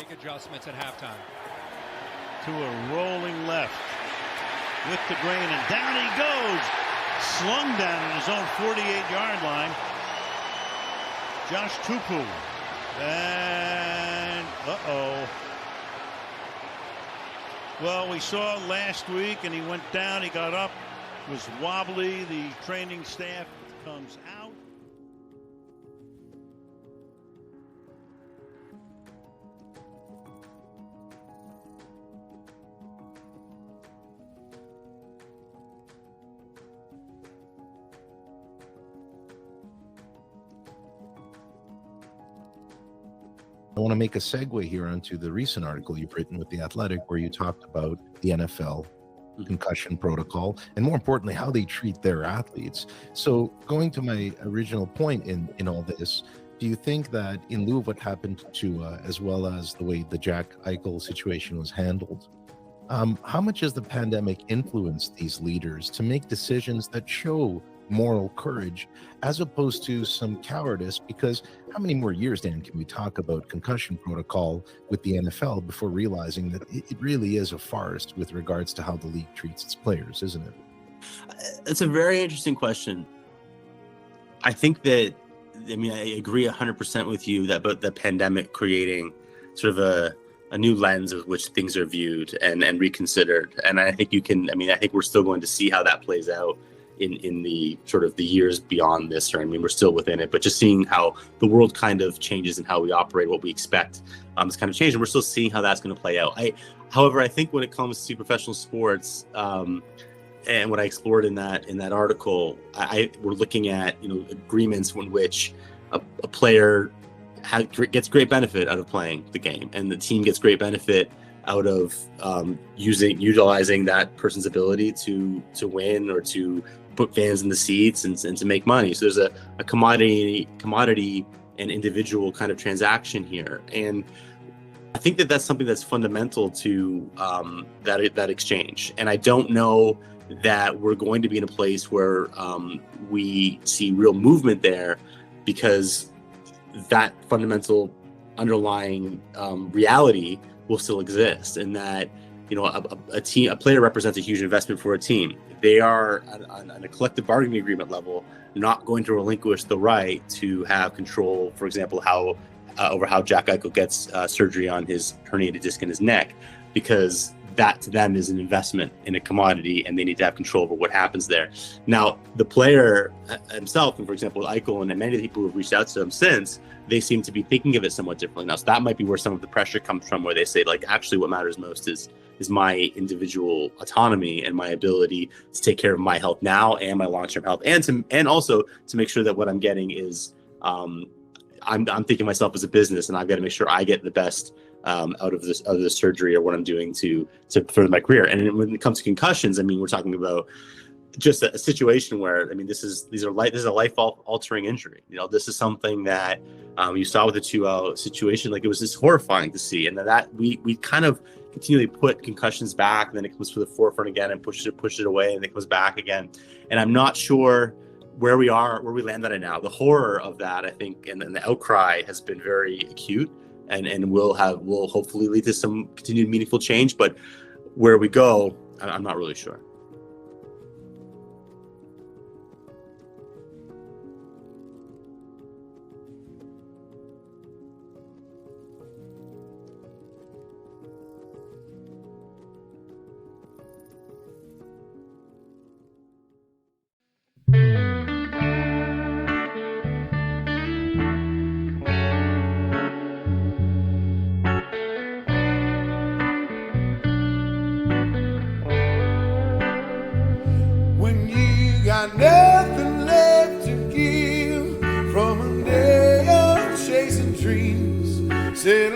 make adjustments at halftime. To a rolling left with the grain, and down he goes. Slung down at his own 48-yard line. Josh Tupu. And well, we saw last week, and he went down, he got up, was wobbly. The training staff comes out. I want to make a segue here onto the recent article you've written with The Athletic, where you talked about the NFL concussion protocol, and more importantly, how they treat their athletes. So going to my original point in all this, do you think that in lieu of what happened to as well as the way the Jack Eichel situation was handled, how much has the pandemic influenced these leaders to make decisions that show moral courage as opposed to some cowardice? Because how many more years, Dan, can we talk about concussion protocol with the NFL before realizing that it really is a farce with regards to how the league treats its players, isn't it? It's a very interesting question. I think that, I agree 100% with you that about the pandemic creating sort of a new lens of which things are viewed and reconsidered. And I think I think we're still going to see how that plays out in the sort of the years beyond this, or we're still within it, but just seeing how the world kind of changes and how we operate, what we expect, is kind of changed, and we're still seeing how that's going to play out. However, I think when it comes to professional sports, and what I explored in that article, we're looking at agreements in which a player gets great benefit out of playing the game, and the team gets great benefit out of utilizing that person's ability to win or to put fans in the seats and to make money. So there's a commodity and individual kind of transaction here, and I think that that's something that's fundamental to that exchange. And I don't know that we're going to be in a place where we see real movement there, because that fundamental underlying reality will still exist, and that a player represents a huge investment for a team. They are on a collective bargaining agreement level not going to relinquish the right to have control, for example, over how Jack Eichel gets surgery on his herniated disc in his neck, because that to them is an investment in a commodity, and they need to have control over what happens there. Now, the player himself, and for example, Eichel and many of the people who have reached out to him since, they seem to be thinking of it somewhat differently now. So that might be where some of the pressure comes from, where they say, actually what matters most is my individual autonomy and my ability to take care of my health now and my long-term health, and also to make sure that what I'm getting is I'm thinking of myself as a business, and I've got to make sure I get the best out of this surgery or what I'm doing to further my career. And when it comes to concussions, we're talking about just a situation where, this is a life-altering injury. This is something that you saw with the 2-0 situation. It was just horrifying to see, and that we kind of continually put concussions back, and then it comes to the forefront again and push it away, and it comes back again. And I'm not sure where we land on it now. The horror of that, I think, and the outcry has been very acute, and will hopefully lead to some continued meaningful change. But where we go, I'm not really sure. Got nothing left to give from a day of chasing dreams. Said